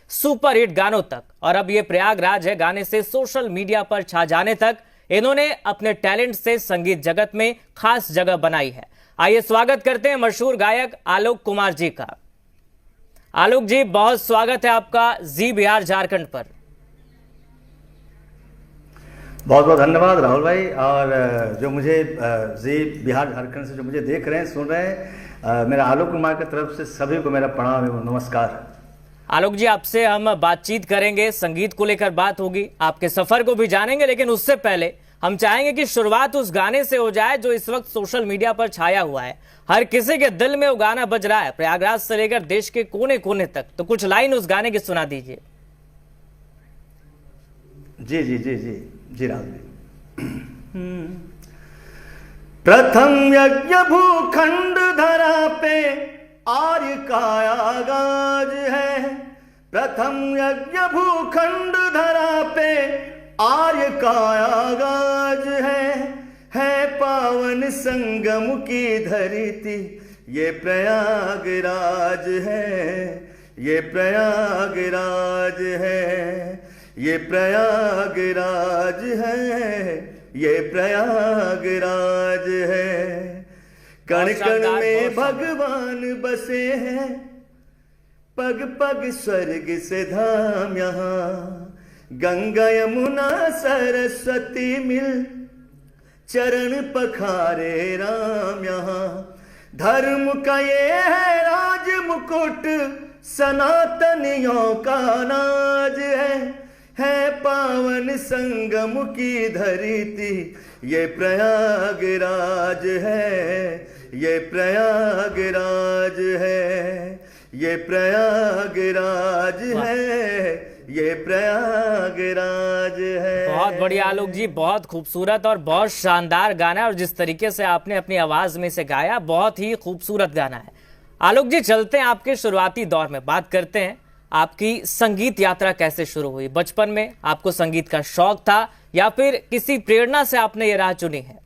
Super hit गानों तक और अब ये प्रयागराज है गाने से सोशल मीडिया पर छा जाने तक इन्होंने अपने टैलेंट से संगीत जगत में खास जगह बनाई है। आइए स्वागत करते हैं मशहूर गायक आलोक कुमार जी का। आलोक जी, बहुत स्वागत है आपका जी बिहार झारखंड पर। बहुत बहुत धन्यवाद राहुल भाई। और जो मुझे जी बिहार झारखंड से जो मुझे देख रहे हैं सुन रहे हैं, मेरा आलोक कुमार की तरफ से सभी को मेरा प्रणाम एवं नमस्कार। आलोक जी, आपसे हम बातचीत करेंगे, संगीत को लेकर बात होगी, आपके सफर को भी जानेंगे, लेकिन उससे पहले हम चाहेंगे कि शुरुआत उस गाने से हो जाए जो इस वक्त सोशल मीडिया पर छाया हुआ है। हर किसी के दिल में वो गाना बज रहा है, प्रयागराज से लेकर देश के कोने कोने तक। तो कुछ लाइन उस गाने की सुना दीजिए। जी जी जी जी जी राहुल जी। प्रथम यज्ञ भूखंड धरा पे आर्य का आगाज है। प्रथम यज्ञ भूखंड धरा पे आर्य का आगाज है पावन संगम की धरती ये प्रयागराज है, ये प्रयागराज है, ये प्रयागराज है, ये प्रयागराज है। कण कण में भगवान बसे हैं, पग पग स्वर्ग से धाम यहाँ। गंगा यमुना सरस्वती मिल चरण पखारे राम यहाँ। धर्म का ये है राज मुकुट सनातनियों का नाज है पावन संगम की धरती ये प्रयागराज है, ये प्रयागराज है, ये प्रयागराज है, ये प्रयागराज है। बहुत बढ़िया आलोक जी, बहुत खूबसूरत और बहुत शानदार गाना है, और जिस तरीके से आपने अपनी आवाज में से गाया, बहुत ही खूबसूरत गाना है। आलोक जी, चलते हैं आपके शुरुआती दौर में, बात करते हैं आपकी संगीत यात्रा कैसे शुरू हुई। बचपन में आपको संगीत का शौक था या फिर किसी प्रेरणा से आपने ये राह चुनी है?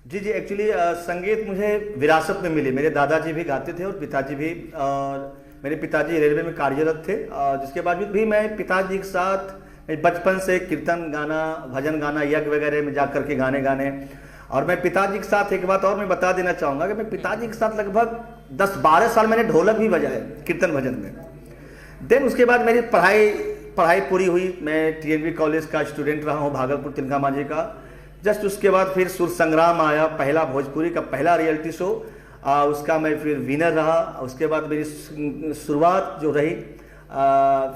जी जी, एक्चुअली संगीत मुझे विरासत में मिली। मेरे दादाजी भी गाते थे और पिताजी भी। और मेरे पिताजी रेलवे में कार्यरत थे, और जिसके बाद भी मैं पिताजी के साथ बचपन से कीर्तन गाना, भजन गाना, यज्ञ वगैरह में जा करके गाने। और मैं पिताजी के साथ एक बात और मैं बता देना चाहूँगा कि मैं पिताजी के साथ लगभग 10-12 साल मैंने ढोलक भी बजाया कीर्तन भजन में। देन उसके बाद मेरी पढ़ाई पूरी हुई। मैं TNV कॉलेज का स्टूडेंट रहा हूँ, भागलपुर तिलका मांझी का। जस्ट उसके बाद फिर सुर संग्राम आया, पहला भोजपुरी का पहला रियलिटी शो, उसका मैं फिर विनर रहा। उसके बाद मेरी शुरुआत जो रही,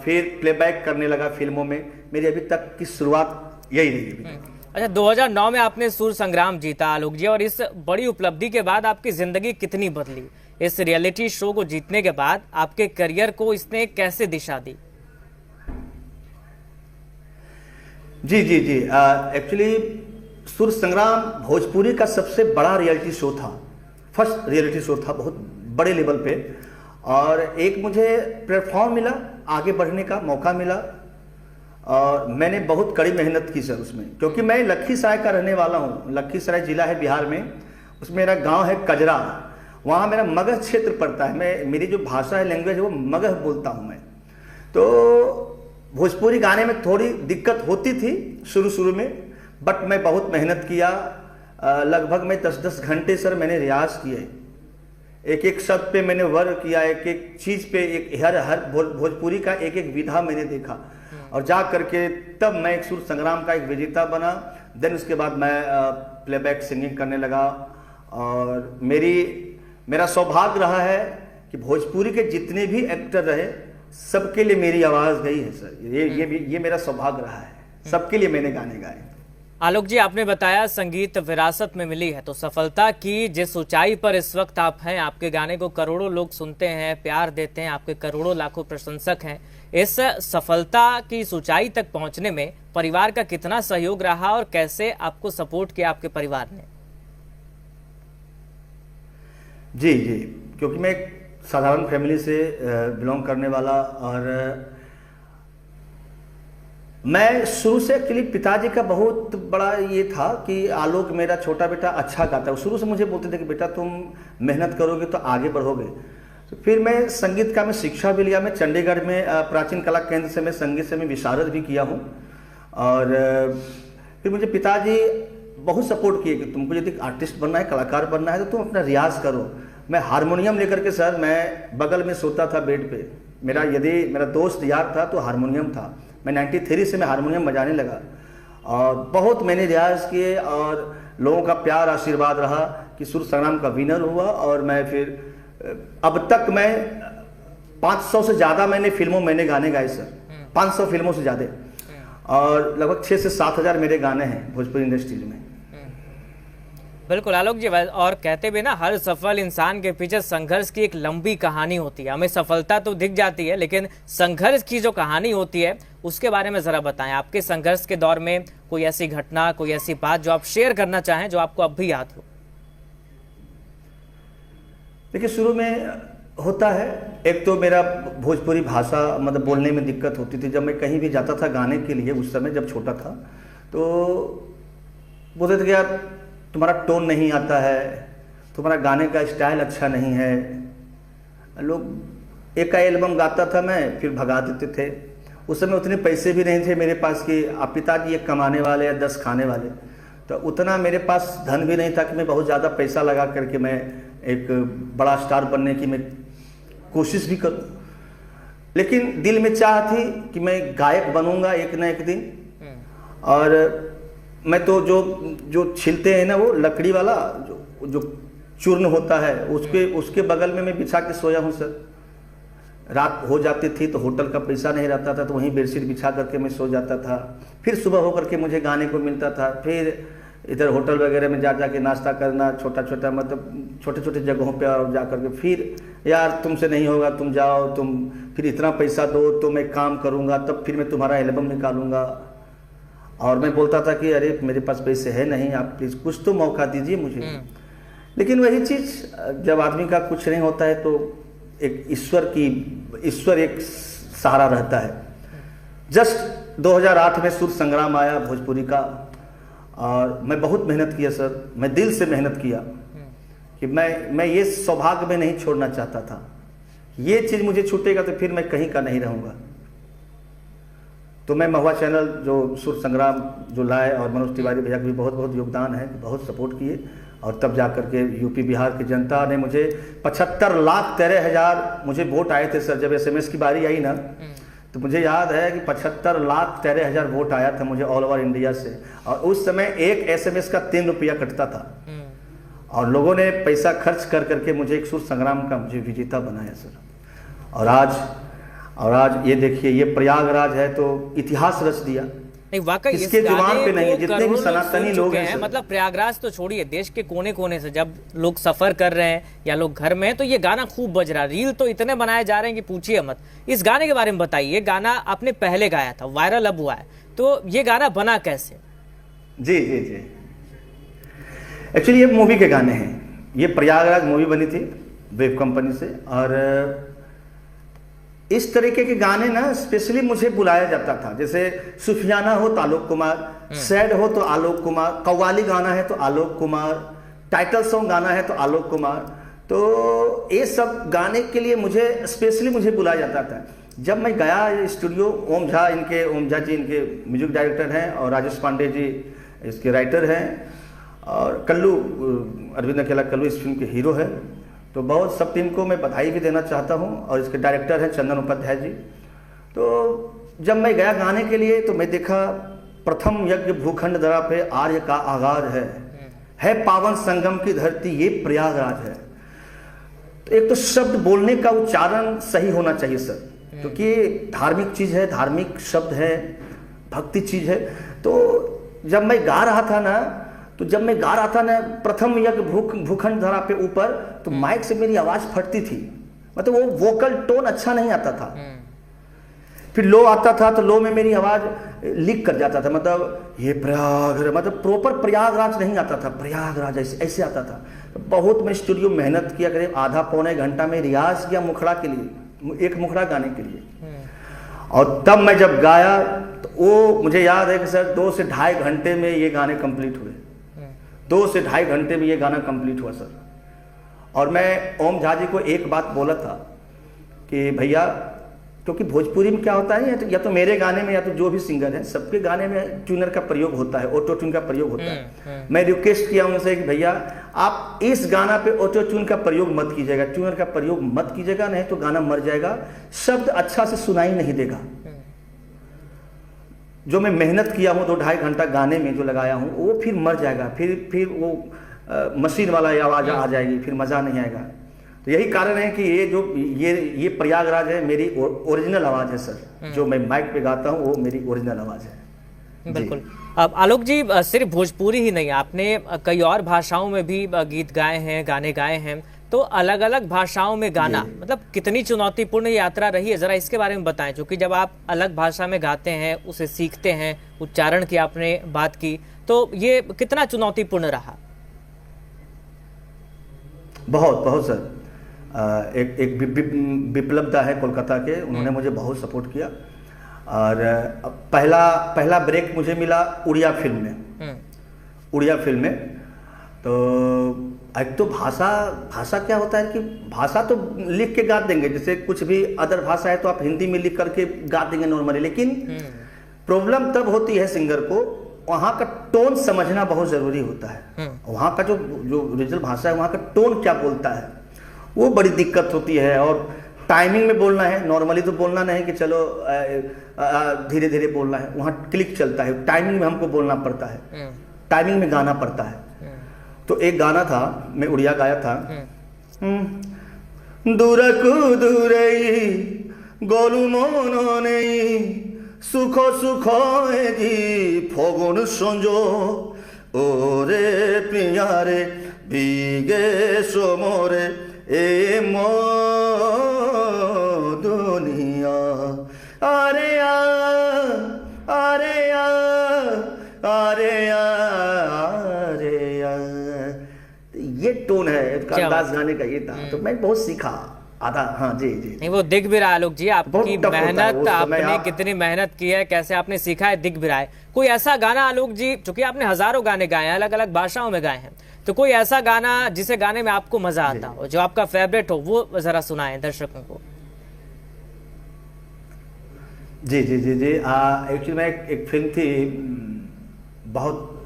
फिर प्लेबैक करने लगा फिल्मों में। मेरी अभी तक की शुरुआत यही रही। अच्छा, 2009 में आपने सुर संग्राम जीता आलोक जी, और इस बड़ी उपलब्धि के बाद आपकी जिंदगी कितनी बदली? इस रियलिटी शो को जीतने के बाद आपके करियर को इसने कैसे दिशा दी? जी जी जी, एक्चुअली सुर संग्राम भोजपुरी का सबसे बड़ा रियलिटी शो था, फर्स्ट रियलिटी शो था, बहुत बड़े लेवल पे। और एक मुझे प्लेटफॉर्म मिला, आगे बढ़ने का मौका मिला, और मैंने बहुत कड़ी मेहनत की सर उसमें, क्योंकि मैं लखीसराय का रहने वाला हूँ। लखीसराय जिला है बिहार में, उसमें मेरा गांव है कजरा। वहाँ मेरा मगध क्षेत्र पड़ता है। मेरी जो भाषा है, लैंग्वेज है, वो मगध बोलता हूँ मैं। तो भोजपुरी गाने में थोड़ी दिक्कत होती थी शुरू में, बट मैं बहुत मेहनत किया। लगभग मैं 10-10 घंटे सर मैंने रियाज किए। एक शब्द पे मैंने वर्क किया, एक चीज़ पे, हर भोजपुरी का एक विधा मैंने देखा, और जा करके तब मैं एक सुर संग्राम का एक विजेता बना। देन उसके बाद मैं प्लेबैक सिंगिंग करने लगा। और मेरा सौभाग्य रहा है कि भोजपुरी के जितने भी एक्टर रहे, सबके लिए मेरी आवाज़ गई है सर। ये मेरा सौभाग्य रहा है, सबके लिए मैंने गाने गाए। आलोक जी, आपने बताया संगीत विरासत में मिली है, तो सफलता की जिस ऊंचाई पर इस वक्त आप हैं, आपके गाने को करोड़ों लोग सुनते हैं, प्यार देते हैं, आपके करोड़ों लाखों प्रशंसक हैं। इस सफलता की इस ऊंचाई तक पहुंचने में परिवार का कितना सहयोग रहा और कैसे आपको सपोर्ट किया आपके परिवार ने? जी जी, क्योंकि मैं एक साधारण फैमिली से बिलोंग करने वाला, और मैं शुरू से एक्चुअली पिताजी का बहुत बड़ा ये था कि आलोक मेरा छोटा बेटा अच्छा गाता है। शुरू से मुझे बोलते थे कि बेटा तुम मेहनत करोगे तो आगे बढ़ोगे। तो फिर मैं संगीत का मैं शिक्षा भी लिया। मैं चंडीगढ़ में प्राचीन कला केंद्र से मैं संगीत से मैं विशारद भी किया हूँ। और फिर मुझे पिताजी बहुत सपोर्ट किए कि तुमको यदि आर्टिस्ट बनना है, कलाकार बनना है तो तुम अपना रियाज करो। मैं हारमोनियम लेकर के सर मैं बगल में सोता था बेड पे। मेरा दोस्त यार था तो हारमोनियम था। मैं 93 से मैं हारमोनियम बजाने लगा और बहुत मैंने रियाज किए और लोगों का प्यार आशीर्वाद रहा कि सुर संग्राम का विनर हुआ। और मैं फिर अब तक मैं 500 से ज़्यादा मैंने फिल्मों मैंने गाने गाए सर, 500 फिल्मों से ज़्यादा। और लगभग 6 से 7 हज़ार मेरे गाने हैं भोजपुरी इंडस्ट्रीज में। बिल्कुल आलोक जी, और कहते भी ना हर सफल इंसान के पीछे संघर्ष की एक लंबी कहानी होती है। हमें सफलता तो दिख जाती है लेकिन संघर्ष की जो कहानी होती है उसके बारे में जरा बताएं। आपके संघर्ष के दौर में कोई ऐसी घटना, कोई ऐसी बात जो आप शेयर करना चाहें जो आपको अब भी याद हो। देखिए शुरू में होता है, एक तो मेरा भोजपुरी भाषा मतलब बोलने में दिक्कत होती थी। जब मैं कहीं भी जाता था गाने के लिए, उस समय जब छोटा था, तो बोलते थे कि यार तुम्हारा टोन नहीं आता है, तुम्हारा गाने का स्टाइल अच्छा नहीं है। लोग एक का एल्बम गाता था मैं, फिर भगा देते थे। उस समय उतने पैसे भी नहीं थे मेरे पास कि आप पिताजी एक कमाने वाले या 10 खाने वाले, तो उतना मेरे पास धन भी नहीं था कि मैं बहुत ज़्यादा पैसा लगा करके मैं एक बड़ा स्टार बनने की मैं कोशिश भी करूं। लेकिन दिल में चाह थी कि मैं गायक बनूंगा एक ना एक दिन। और मैं तो जो छिलते हैं ना वो लकड़ी वाला जो चूर्ण होता है उसके बगल में मैं बिछा के सोया हूँ सर। रात हो जाती थी तो होटल का पैसा नहीं रहता था तो वहीं बेडशीट बिछा करके मैं सो जाता था। फिर सुबह होकर के मुझे गाने को मिलता था। फिर इधर होटल वगैरह में जा के नाश्ता करना, छोटा छोटा मतलब छोटे छोटे जगहों पे और जा करके फिर यार तुमसे नहीं होगा, तुम जाओ, तुम फिर इतना पैसा दो तो मैं काम करूँगा, तब फिर मैं तुम्हारा एल्बम निकालूंगा। और मैं बोलता था कि अरे मेरे पास पैसे है नहीं, आप प्लीज़ कुछ तो मौका दीजिए मुझे। लेकिन वही चीज़ जब आदमी का कुछ नहीं होता है तो एक ईश्वर एक सहारा रहता है। जस्ट 2008 में सुर संग्राम आया भोजपुरी का और मैं बहुत मेहनत किया सर, मैं दिल से मेहनत किया कि मैं ये सौभाग्य में नहीं छोड़ना चाहता था। ये चीज़ मुझे छूटेगा तो फिर मैं कहीं का नहीं रहूँगा। तो मैं महुआ चैनल जो सुर संग्राम जो लाए और मनोज तिवारी भैया का भी बहुत बहुत योगदान है, बहुत सपोर्ट किए। और तब जा कर के यूपी बिहार की जनता ने मुझे 75,13,000 मुझे वोट आए थे सर। जब SMS की बारी आई ना तो मुझे याद है कि 75,13,000 वोट आया था मुझे ऑल ओवर इंडिया से। और उस समय एक SMS का 3 रुपया कटता था और लोगों ने पैसा खर्च कर करके मुझे एक सुर संग्राम का मुझे विजेता बनाया सर। और आज ये देखिए, ये प्रयागराज है तो इतिहास रच दिया। नहीं वाकई इसके जुबान पे नहीं, जितने भी सनातनी लोग हैं मतलब प्रयागराज तो छोड़िए, देश के कोने कोने से जब लोग सफर कर रहे हैं या लोग घर में हैं तो ये गाना खूब बज रहा है। रील तो इतने बनाए जा रहे हैं कि पूछिए मत। इस गाने के बारे में बताइए। गाना आपने पहले गाया था, वायरल अब हुआ है, तो ये गाना बना कैसे? जी एक्चुअली ये मूवी के गाने हैं। ये प्रयागराज मूवी बनी थी वेब कंपनी से। और इस तरीके के गाने ना स्पेशली मुझे बुलाया जाता था। जैसे सुफियाना हो तो आलोक कुमार, सैड हो तो आलोक कुमार, कव्वाली गाना है तो आलोक कुमार, टाइटल सॉन्ग गाना है तो आलोक कुमार। तो ये सब गाने के लिए मुझे स्पेशली मुझे बुलाया जाता था। जब मैं गया स्टूडियो, ओम झा जी इनके म्यूजिक डायरेक्टर हैं और राजेश पांडे जी इसके राइटर हैं और कल्लू अरविंद अकेला कल्लू इस फिल्म के हीरो है। तो बहुत सब टीम को मैं बधाई भी देना चाहता हूं। और इसके डायरेक्टर हैं चंदन उपाध्याय जी। तो जब मैं गया गाने के लिए तो मैं देखा प्रथम यज्ञ भूखंड धरा पे आर्य का आगाज है पावन संगम की धरती ये प्रयागराज है। तो एक तो शब्द बोलने का उच्चारण सही होना चाहिए सर, क्योंकि धार्मिक चीज है, धार्मिक शब्द है, भक्ति चीज है। तो जब मैं गा रहा था ना प्रथम यज्ञ भूखंड धरा पे ऊपर, तो माइक से मेरी आवाज फटती थी। मतलब वो वोकल टोन अच्छा नहीं आता था। फिर लो आता था तो लो में मेरी आवाज लीक कर जाता था। मतलब ये प्रयागराज, मतलब प्रॉपर प्रयागराज नहीं आता था, प्रयागराज ऐसे आता था। तो बहुत मैं स्टूडियो मेहनत किया, करीब आधा पौने घंटा में रियाज किया मुखड़ा के लिए, एक मुखड़ा गाने के लिए। और तब मैं जब गाया तो वो मुझे याद है कि सर 2 से ढाई घंटे में ये गाने कंप्लीट हुए। 2 से ढाई घंटे में ये गाना कंप्लीट हुआ सर। और मैं ओम झा जी को एक बात बोला था कि भैया, क्योंकि भोजपुरी में क्या होता है, या तो मेरे गाने में या तो जो भी सिंगर है सबके गाने में ट्यूनर का प्रयोग होता है, ऑटो ट्यून का प्रयोग होता है। मैं रिक्वेस्ट किया उनसे कि भैया आप इस गाना पे ऑटो ट्यून का प्रयोग मत कीजिएगा, ट्यूनर का प्रयोग मत कीजिएगा, नहीं तो गाना मर जाएगा, शब्द अच्छा से सुनाई नहीं देगा। जो मैं मेहनत किया हूँ 2-2.5 घंटा गाने में जो लगाया हूँ वो फिर मर जाएगा, फिर वो मशीन वाला आवाज़ आ जाएगी, फिर मज़ा नहीं आएगा। तो यही कारण है कि ये प्रयागराज है, मेरी ओरिजिनल आवाज़ है सर, जो मैं माइक पे गाता हूँ वो मेरी ओरिजिनल आवाज़ है। बिल्कुल। अब आलोक जी, सिर्फ भोजपुरी ही नहीं, आपने कई और भाषाओं में भी गीत गाए हैं, गाने गाए हैं, तो अलग अलग भाषाओं में गाना मतलब कितनी चुनौतीपूर्ण यात्रा रही है, जरा इसके बारे में बताएं। क्योंकि जब आप अलग भाषा में गाते हैं, उसे सीखते हैं, उच्चारण की आपने बात की, तो ये कितना चुनौतीपूर्ण रहा? बहुत बहुत सर। एक विप्लव दा है कोलकाता के, उन्होंने मुझे बहुत सपोर्ट किया। और पहला ब्रेक मुझे मिला उड़िया फिल्म में। उड़िया फिल्म में तो एक तो भाषा क्या होता है कि भाषा तो लिख के गा देंगे, जैसे कुछ भी अदर भाषा है तो आप हिंदी में लिख करके गा देंगे नॉर्मली, लेकिन प्रॉब्लम तब होती है सिंगर को, वहाँ का टोन समझना बहुत ज़रूरी होता है। वहाँ का जो रीजनल भाषा है, वहाँ का टोन क्या बोलता है, वो बड़ी दिक्कत होती है। और टाइमिंग में बोलना है, नॉर्मली तो बोलना नहीं कि चलो धीरे धीरे बोलना है, वहाँ क्लिक चलता है, टाइमिंग में हमको बोलना पड़ता है, टाइमिंग में गाना पड़ता है। तो एक गाना था, मैं उड़िया गाया था, दूरकू दूरई गोलू मोनो नहीं सुखो सुखो जी फगुन संजो ओरे प्रियारे बीगे सोमोरे ए मो दुनिया अरे आ अरे आ अरे आ अरे आ। ये टोन है उसका, अंदाज गाने का ये था। तो मैं बहुत सीखा आधा। हाँ जी जी। नहीं, वो दिख भी रहा है आलोक जी, आपकी मेहनत, आपने कितनी मेहनत की है, कैसे आपने सीखा है, दिख भी रहा है। कोई ऐसा गाना आलोक जी, चूंकि आपने हजारों गाने गाए हैं, अलग अलग भाषाओं में गाए हैं, तो कोई ऐसा गाना जिसे गाने में आपको मजा आता हो, जो आपका फेवरेट हो, वो जरा सुनाएं दर्शकों को। जी जी जी जी। एक्चुअली मैं एक फिल्म थी, बहुत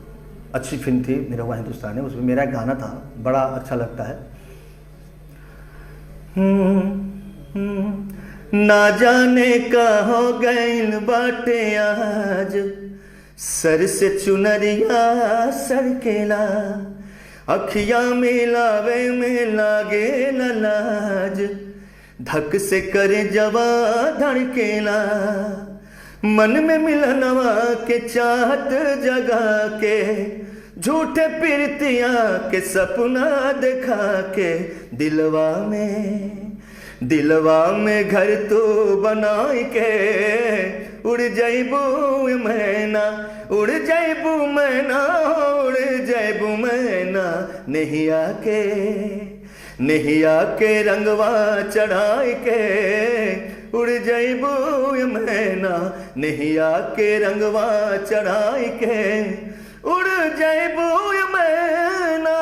अच्छी फिल्म थी, मेरा हुआ हिंदुस्तानी, उसमें मेरा एक गाना था, बड़ा अच्छा लगता है। ना जाने कहो गइल बाटे आज सर से चुनरिया सरकेला, अखिया मिलावे में लागे न लाज, धक से करे जवा धड़केला, मन में मिलनवा के चाहत जगा के, झूठे प्रीतिया के सपना दिखा के, दिलवा में घर तो बनाए के, उड़ जाइबू मैना उड़ जाइबू मैना उड़ जाइबू मैना, नहीं आके रंगवा चढ़ाई के, उड़ जाइबू मैना नहीं आके रंगवा चढ़ाई के, उड़ जाइबू मैना।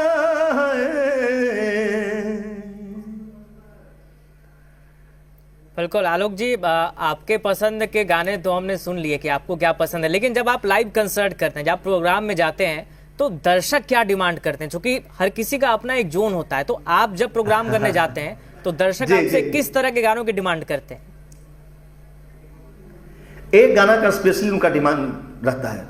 बिल्कुल आलोक जी, आपके पसंद के गाने तो हमने सुन लिए कि आपको क्या पसंद है, लेकिन जब आप लाइव कंसर्ट करते हैं, जब आप प्रोग्राम में जाते हैं, तो दर्शक क्या डिमांड करते हैं? क्योंकि हर किसी का अपना एक जोन होता है, तो आप जब प्रोग्राम करने जाते हैं तो दर्शक आपसे किस तरह के गानों की डिमांड करते हैं? एक गाना का स्पेशली उनका डिमांड रहता है,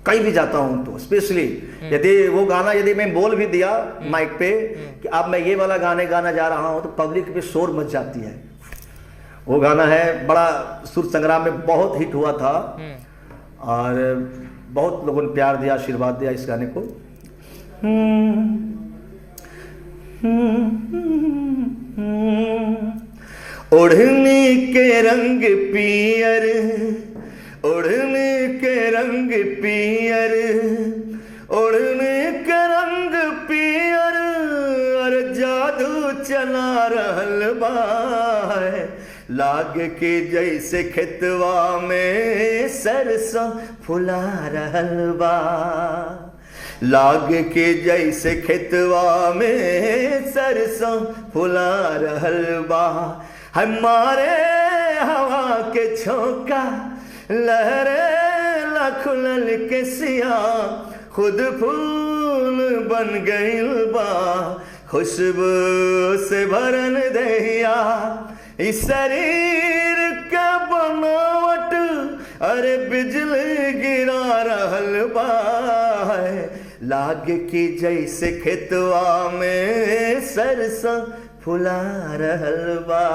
कहीं भी जाता हूं तो स्पेशली यदि मैं बोल भी दिया माइक पे कि अब मैं ये वाला गाने गाना जा रहा हूं, तो पब्लिक पे शोर मच जाती है। वो गाना है, बड़ा सुर संग्राम में बहुत हिट हुआ था और बहुत लोगों ने प्यार दिया, आशीर्वाद दिया इस गाने को। ओढ़नी के रंग पियर, ओढ़नी के रंग पियर, ओढ़नी के रंग पियर, और जादू चला रहल बा, लाग के जैसे खेतवा में सरसों फुला रहल बा, लाग के जैसे खेतवा में सरसों फुला रहल बा, हमारे हवा के झोंका लहरे ला खुलल के सिया, खुद फूल बन गइल बा, खुशबू से भरल दहिया, इस शरीर के बनावट अरे बिजली गिरा रहल बा, लाग की जैसे खेतवा में सरसों फुला रहल बा।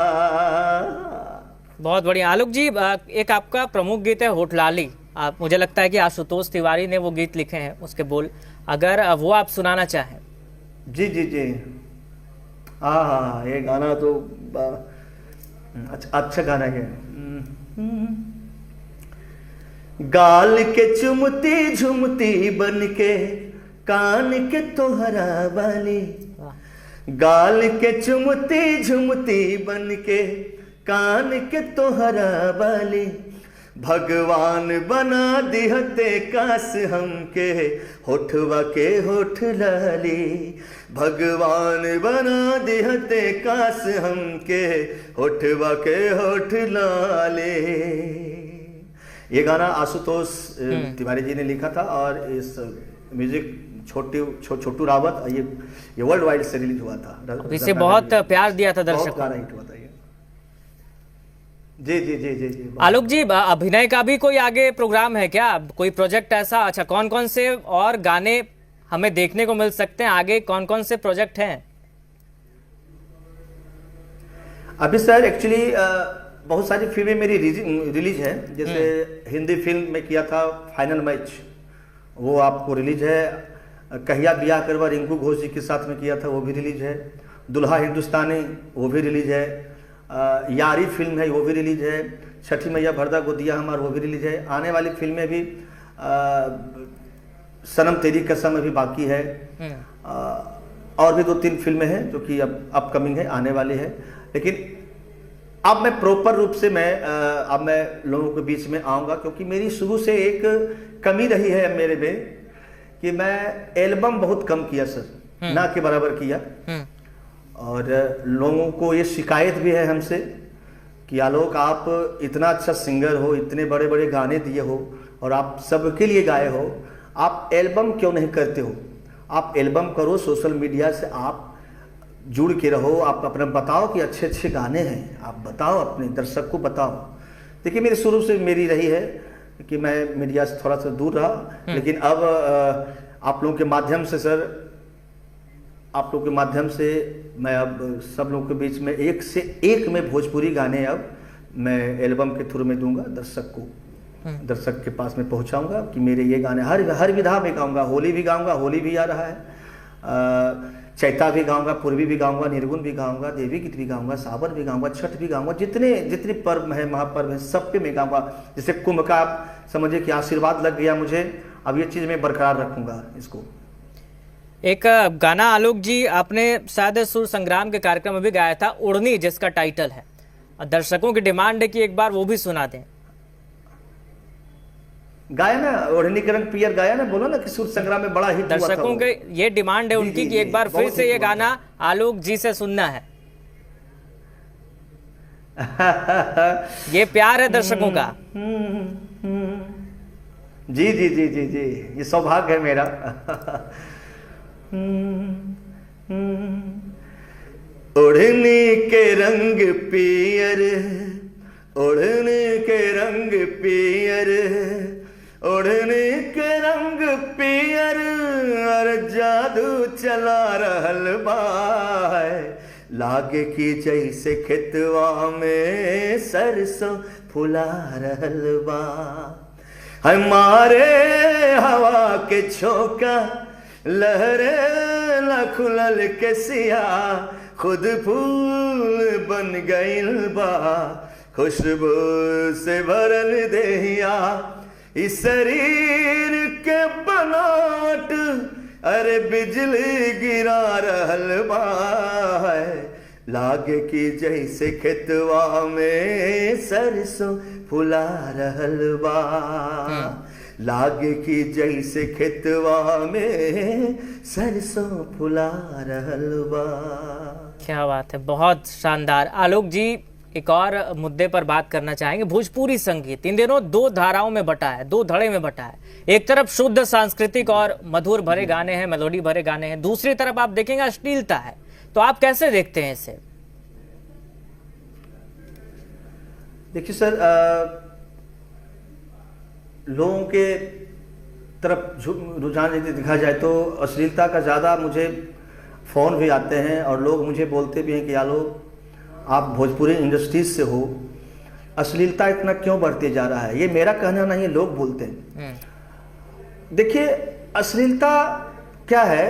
बहुत बढ़िया। आलोक जी, एक आपका प्रमुख गीत है होठलाली। आप, मुझे लगता है कि आशुतोष तिवारी ने वो गीत लिखे हैं, उसके बोल अगर वो आप सुनाना चाहें। जी जी जी, हाँ, ये गाना तो अच्छा गाना है। गाल के चुमती झुमती बन के कान के तोहरा वाली, गाल के चुमती झुमती बन के कान के तोहरा वाली, भगवान बना दिहते काश हमके होठवा के होठ लाली, भगवान बना दिहते काश हमके होठवा के होठ लाली। ये गाना आशुतोष तिवारी जी ने लिखा था और इस म्यूजिक छोटू रावत, ये वर्ल्ड वाइड से रिलीज हुआ था। इसे बहुत प्यार दिया था दर्शकों, गाना हिट हुआ था ये। जी जी जी जी जी। आलोक जी, अभिनय का भी कोई आगे प्रोग्राम है क्या, कोई प्रोजेक्ट ऐसा? अच्छा, कौन कौन से और गाने हमें देखने को मिल सकते हैं आगे, कौन कौन से प्रोजेक्ट हैं? अभी सर एक्चुअली बहुत सारी फिल्में मेरी रिलीज है, जैसे हिंदी फिल्म में किया था फाइनल मैच, वो आपको रिलीज है। कहिया बियाह करवा रिंकू घोष जी के साथ में किया था, वो भी रिलीज है। दुल्हा हिंदुस्तानी, वो भी रिलीज है। यारी फिल्म है, वो भी रिलीज है। छठी मैया भरदा गोदिया हमार, वो भी रिलीज है। आने वाली फिल्में भी सनम तेरी कसम अभी बाकी है, और भी 2-3 फिल्में हैं जो कि अब अपकमिंग है, आने वाली है। लेकिन अब मैं प्रॉपर रूप से अब मैं लोगों के बीच में आऊँगा, क्योंकि मेरी शुरू से एक कमी रही है मेरे में कि मैं एल्बम बहुत कम किया सर, ना के बराबर किया। और लोगों को ये शिकायत भी है हमसे कि आलोक, आप इतना अच्छा सिंगर हो, इतने बड़े बड़े गाने दिए हो और आप सबके लिए गाए हो, आप एल्बम क्यों नहीं करते हो? आप एल्बम करो, सोशल मीडिया से आप जुड़ के रहो, आप अपना बताओ कि अच्छे अच्छे गाने हैं, आप बताओ, अपने दर्शक को बताओ। देखिए, मेरी शुरू से मेरी रही है कि मैं मीडिया से थोड़ा सा दूर रहा, लेकिन अब आप लोगों के माध्यम से सर, आप लोगों के माध्यम से मैं अब सब लोगों के बीच में एक से एक में भोजपुरी गाने अब मैं एल्बम के थ्रू में दूंगा दर्शक को, दर्शक के पास में पहुंचाऊंगा कि मेरे ये गाने हर विधा में गाऊंगा। होली भी गाऊंगा, होली भी आ रहा है, चैता भी गाऊंगा, पूर्वी भी गाऊंगा, निर्गुण भी गाऊंगा, देवी गीत भी गाऊंगा, सावन भी गाऊंगा, छठ भी गाऊंगा, जितने पर्व है, महापर्व है, सब पे मैं गाऊंगा। जैसे कुंभ का आप समझिए कि आशीर्वाद लग गया मुझे, अब ये चीज मैं बरकरार रखूंगा इसको। एक गाना आलोक जी आपने शायद सुर संग्राम के कार्यक्रम में भी गाया था, उड़नी, जिसका टाइटल है, और दर्शकों की डिमांड है कि एक बार वो भी सुना दें। गाया ना, ओढ़नी के रंग पियर गाया ना, बोलो ना कि सुर संग्राम में बड़ा हिट हुआ था। दर्शकों के ये डिमांड है उनकी कि एक बार फिर से ये गाना आलोक जी से सुनना है। ये प्यार है दर्शकों का। जी जी जी जी जी, ये सौभाग्य है मेरा। ओढ़नी के रंग पियर, ओढ़नी के रंग पियर, ओढ़नी के रंग पियर, और जादू चला रहल बा, लागे की जैसे खेतवा में सरसों फुला रहल बा, हमारे हवा के झोंका लहरे ला खुलल के सिया, खुद फूल बन गइल बा, खुशबू से भरल देहिया, इस शरीर के बनावट अरे बिजली गिरा रहल बा, लागे की जैसे खेतवा में सरसों फुला रहल बा, लागे कि जैसे खेतवा में सरसों फुला रहल बा। क्या बात है, बहुत शानदार। आलोक जी, एक और मुद्दे पर बात करना चाहेंगे। भोजपुरी संगीत इन दिनों दो धाराओं में बटा है, दो धड़े में बटा है। एक तरफ शुद्ध सांस्कृतिक और मधुर भरे गाने हैं, मेलोडी भरे गाने हैं, दूसरी तरफ आप देखेंगे अश्लीलता है। तो आप कैसे देखते हैं इसे? देखिए सर, लोगों के तरफ रुझान यदि देखा जाए तो अश्लीलता का ज़्यादा मुझे फ़ोन भी आते हैं और लोग मुझे बोलते भी हैं कि आलोक आप भोजपुरी इंडस्ट्रीज से हो, अश्लीलता इतना क्यों बढ़ते जा रहा है। ये मेरा कहना नहीं है, लोग बोलते हैं। देखिए अश्लीलता क्या है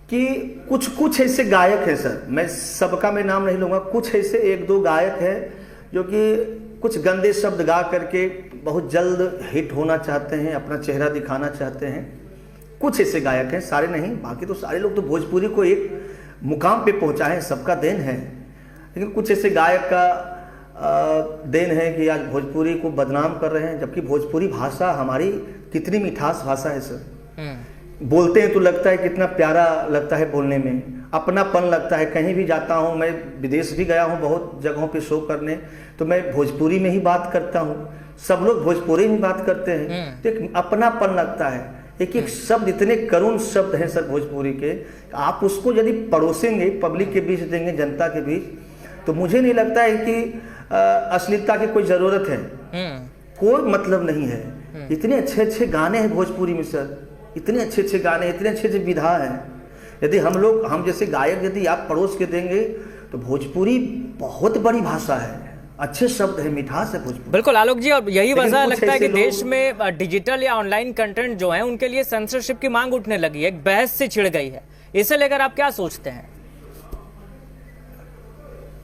कि कुछ कुछ ऐसे गायक हैं सर, मैं सबका मैं नाम नहीं लूँगा, कुछ ऐसे एक दो गायक हैं जो कि कुछ गंदे शब्द गा करके बहुत जल्द हिट होना चाहते हैं, अपना चेहरा दिखाना चाहते हैं। कुछ ऐसे गायक हैं, सारे नहीं, बाकी तो सारे लोग तो भोजपुरी को एक मुकाम पे पहुंचा है, सबका देन है। लेकिन कुछ ऐसे गायक का देन है कि आज भोजपुरी को बदनाम कर रहे हैं, जबकि भोजपुरी भाषा हमारी कितनी मिठास भाषा है सर। बोलते हैं तो लगता है कितना प्यारा लगता है बोलने में, अपनापन लगता है। कहीं भी जाता हूँ, मैं विदेश भी गया हूँ बहुत जगहों पे शो करने, तो मैं भोजपुरी में ही बात करता हूँ, सब लोग भोजपुरी में बात करते हैं, तो एक अपनापन लगता है। एक एक शब्द इतने करुण शब्द हैं सर भोजपुरी के, आप उसको यदि परोसेंगे, पब्लिक के बीच देंगे, जनता के बीच, तो मुझे नहीं लगता है कि अश्लीलता की कोई ज़रूरत है, कोई मतलब नहीं है। इतने अच्छे अच्छे गाने हैं भोजपुरी में सर, इतने अच्छे अच्छे गाने, इतने अच्छे अच्छे विधा हैं। यदि हम जैसे गायक यदि आप परोस के देंगे तो भोजपुरी बहुत बड़ी भाषा है, अच्छे शब्द है, मिठास है भोजपुरी। बिल्कुल आलोक जी, और यही वजह लगता है कि देश में डिजिटल या ऑनलाइन कंटेंट जो है उनके लिए सेंसरशिप की मांग उठने लगी है, एक बहस से छिड़ गई है। इसे लेकर आप क्या सोचते हैं?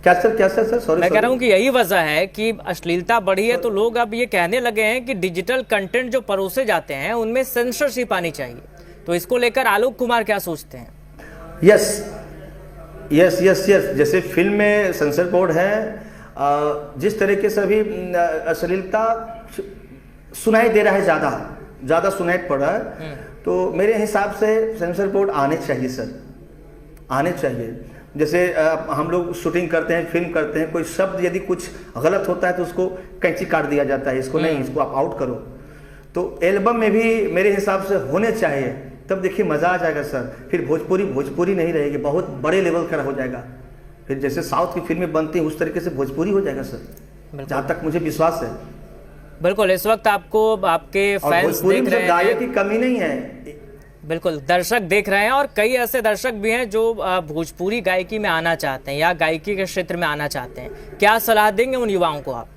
क्या सर सॉरी, मैं कह रहा हूं कि यही वजह है कि अश्लीलता बढ़ी है, तो लोग अब ये कहने लगे हैं कि डिजिटल कंटेंट जो परोसे जाते हैं उनमें सेंसरशिप आनी चाहिए। तो इसको लेकर आलोक कुमार क्या सोचते हैं? यस, जैसे फिल्म में सेंसर बोर्ड है, जिस तरीके से अभी अश्लीलता सुनाई दे रहा है, ज़्यादा सुनाई पड़ रहा है, तो मेरे हिसाब से सेंसर बोर्ड आने चाहिए सर, आने चाहिए। जैसे हम लोग शूटिंग करते हैं, फिल्म करते हैं, कोई शब्द यदि कुछ गलत होता है तो उसको कैंची काट दिया जाता है, इसको नहीं, इसको आप आउट करो। तो एल्बम में भी मेरे हिसाब से होने चाहिए, तब देखिए मज़ा आ जाएगा सर। फिर भोजपुरी नहीं रहेगी, बहुत बड़े लेवल का हो जाएगा। फिर जैसे साउथ की फिल्में बनती हैं उस तरीके से भोजपुरी हो जाएगा सर, जहाँ तक मुझे विश्वास है। बिल्कुल, इस वक्त आपको आपके फैंस देख रहे हैं, गायक की कमी नहीं है, बिल्कुल दर्शक देख रहे हैं, और कई ऐसे दर्शक भी हैं जो भोजपुरी गायकी में आना चाहते हैं या गायकी के क्षेत्र में आना चाहते हैं। क्या सलाह देंगे उन युवाओं को आप?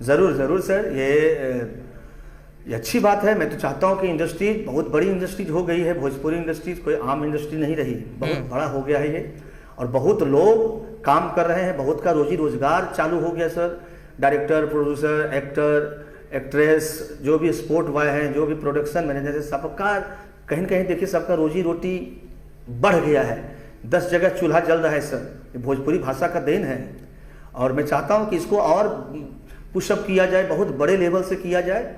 जरूर सर, ये अच्छी बात है। मैं तो चाहता हूँ कि इंडस्ट्री बहुत बड़ी इंडस्ट्री हो गई है, भोजपुरी इंडस्ट्री कोई आम इंडस्ट्री नहीं रही, बहुत बड़ा हो गया है ये, और बहुत लोग काम कर रहे हैं, बहुत का रोजी रोजगार चालू हो गया sir. Director, producer, actor, actress, जो भी स्पोर्ट बॉय हैं, जो भी प्रोडक्शन मैनेजर है, सबका कहीं न कहीं देखिए सबका रोजी रोटी बढ़ गया है। 10 जगह चूल्हा जल रहा है सर, ये भोजपुरी भाषा का देन है। और मैं चाहता हूँ कि इसको और पुशअप किया जाए, बहुत बड़े लेवल से किया जाए।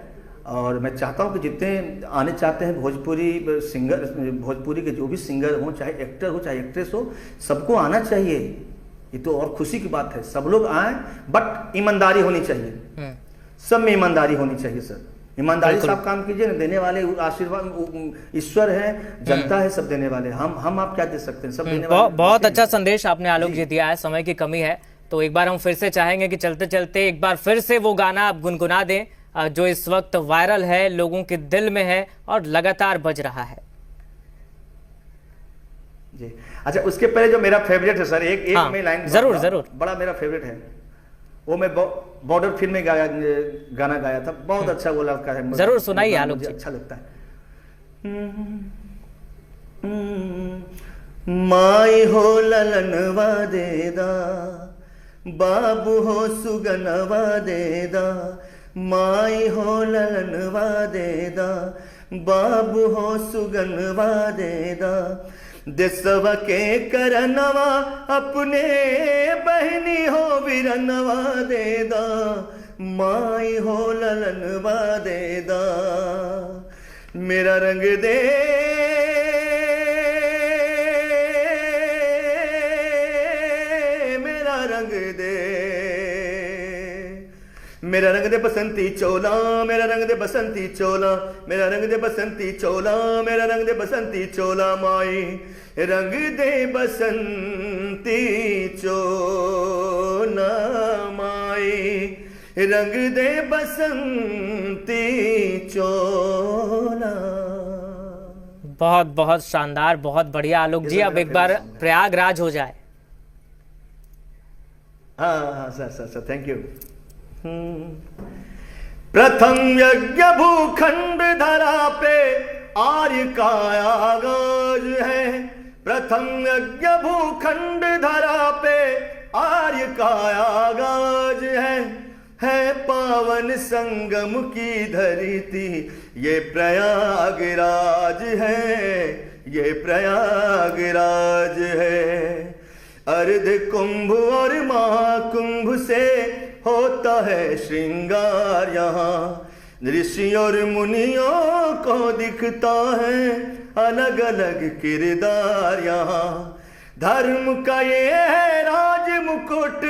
और मैं चाहता हूँ कि जितने आने चाहते हैं भोजपुरी सिंगर, भोजपुरी के जो भी सिंगर हों, चाहे एक्टर हो चाहे एक्ट्रेस हो, सबको आना चाहिए। ये तो और खुशी की बात है, सब लोग आए, बट ईमानदारी होनी चाहिए, सब में ईमानदारी होनी चाहिए सर। ईमानदारी से आप काम कीजिए ना, देने वाले आशीर्वाद ईश्वर है, जनता है, सब देने वाले। हम आप क्या दे सकते हैं, सब देने वाले। बहुत अच्छा संदेश आपने आलोक जी दिया है। समय की कमी है तो एक बार हम फिर से चाहेंगे कि चलते चलते एक बार फिर से वो गाना आप गुनगुना दें जो इस वक्त वायरल है, लोगों के दिल में है और लगातार बज रहा है। जी अच्छा, उसके पहले जो मेरा फेवरेट है सर, एक हाँ, में लाइन जरूर बड़ा मेरा फेवरेट है, वो मैं बॉर्डर फिल्म में गाना गाया था, बहुत अच्छा वो लड़का है। जरूर सुनाइए आलोक जी। अच्छा लगता है। माई हो ललनवा देदा, बाबू हो सुगनवा देदा, माई हो ललनवा देदा, बाबू हो सुगनवा देदा, देसवा के करनवा अपने बहनी हो बिरनवा देदा, माई हो ललनवा देदा, मेरा रंग दे मेरा रंग दे, मेरा रंग दे बसंती चोला, मेरा रंग दे बसंती चोला, मेरा रंग दे बसंती चोला, मेरा रंग दे बसंती चोला, माई रंग दे बसंती चोला, माई रंग दे बसंती चोला। बहुत बहुत शानदार, बहुत बढ़िया आलोक जी। अब एक बार प्रयागराज हो जाए। हाँ sir sir sir, thank you. प्रथम यज्ञ भूखंड धरा पे आर्य का आगाज है, प्रथम यज्ञ भूखंड धरा पे आर्य का आगाज है पावन संगम की धरती ये प्रयागराज है, ये प्रयागराज है। अर्ध कुंभ और महाकुंभ से होता है श्रृंगार यहाँ, ऋषि और मुनियों को दिखता है अलग अलग किरदार यहाँ। धर्म का ये है राज मुकुट,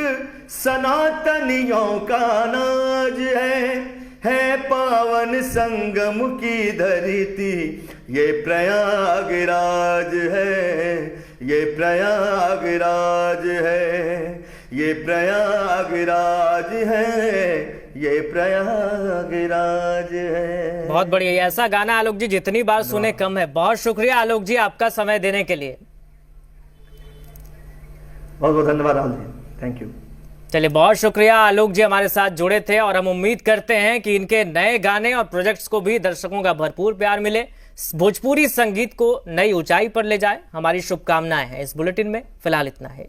सनातनियों का नाज है पावन संगम की धरती ये प्रयागराज है, ये प्रयागराज है, ये प्रयागराज है, ये प्रयागराज है। बहुत बढ़िया। ऐसा गाना आलोक जी जितनी बार सुने कम है। बहुत शुक्रिया आलोक जी आपका समय देने के लिए। बहुत बहुत धन्यवाद राहुल जी, थैंक यू। चलिए, बहुत शुक्रिया आलोक जी हमारे साथ जुड़े थे और हम उम्मीद करते हैं कि इनके नए गाने और प्रोजेक्ट्स को भी दर्शकों का भरपूर प्यार मिले, भोजपुरी संगीत को नई ऊंचाई पर ले जाए। हमारी शुभकामनाएं हैं। इस बुलेटिन में फिलहाल इतना है।